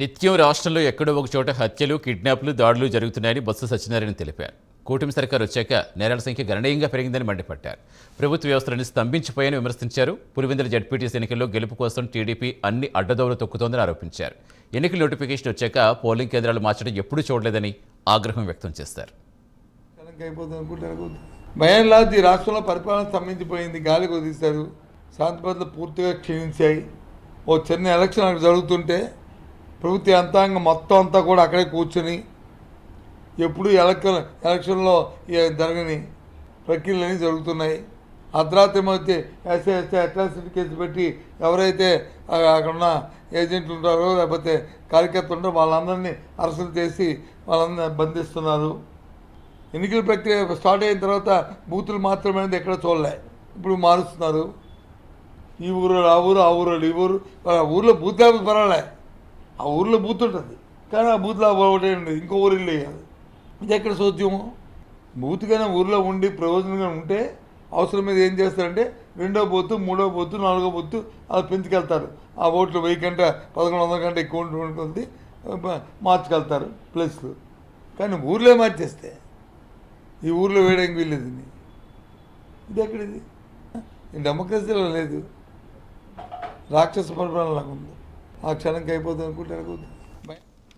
నిత్యం రాష్ట్రంలో ఎక్కడో ఒక చోట హత్యలు, కిడ్నాప్లు, దాడులు జరుగుతున్నాయని బొత్స సత్యనారాయణ తెలిపారు. కూటమి సర్కారు వచ్చాక నేరాల సంఖ్య గణనీయంగా పెరిగిందని మండిపడ్డారు. ప్రభుత్వ వ్యవస్థలన్నీ స్తంభించిపోయాయని విమర్శించారు. పులివెందుల జడ్పీటీసీ ఎన్నికల్లో గెలుపు కోసం టీడీపీ అన్ని అడ్డదోవలు తొక్కుతోందని ఆరోపించారు. ఎన్నికల నోటిఫికేషన్ వచ్చాక పోలింగ్ కేంద్రాలు మార్చడం ఎప్పుడూ చూడలేదని ఆగ్రహం వ్యక్తం చేశారు. భయంలాది రాష్ట్రంలో పరిపాలన స్తంభించిపోయింది, గాలి కుదిస్తారు, శాంతి భద్రతలు పూర్తిగా క్షీణించాయి. ఓ చిన్న ఎలక్షన్ అక్కడ జరుగుతుంటే ప్రభుత్వ యంత్రాంగం మొత్తం అంతా కూడా అక్కడే కూర్చొని ఎప్పుడు ఎలక్షన్లో జరగని ప్రక్రియలన్నీ జరుగుతున్నాయి. అర్ధరాత్రి మధ్య ఎస్ఐ అట్రాసిటీ కేసు పెట్టి ఎవరైతే అక్కడున్న ఏజెంట్లు ఉంటారో లేకపోతే కార్యకర్తలు ఉంటారో వాళ్ళందరినీ అరెస్టులు చేసి వాళ్ళందరినీ బంధిస్తున్నారు. ఎన్నికల ప్రక్రియ స్టార్ట్ అయిన తర్వాత బూతులు మాత్రమే ఎక్కడ చూడలే, ఇప్పుడు మారుస్తున్నారు. ఈ ఊరు ఆ ఊరు, ఆ ఊరు ఈ ఊరు, ఊర్లో బూత్ లేకపోతే పర్వాలే, ఆ ఊర్లో బూత్ ఉంటుంది కానీ ఆ బూత్లో ఒకటే ఉండదు, ఇంకో ఊరు ఇల్లు వేయాలి. ఇది ఎక్కడ సోద్యము? బూత్ కానీ ఊర్లో ఉండి ప్రయోజనంగా ఉంటే అవసరం మీద ఏం చేస్తారంటే రెండో బూత్, మూడో బూత్, నాలుగో బూత్ అలా పెంచుకెళ్తారు. ఆ ఓట్లు 1000 కంటే 1100 కంటే ఎక్కువ ఉంటుంది మార్చుకెళ్తారు ప్లేస్లు. కానీ ఊర్లో మార్చేస్తే ఈ ఊర్లో వేయడానికి వీల్లేదు. ఇది ఎక్కడిది? డెమోక్రసీలో లేదు, రాక్షస పరిపాలన లాగా ఉంది. ఆ క్షణంకి అయిపోతుంది అనుకుంటే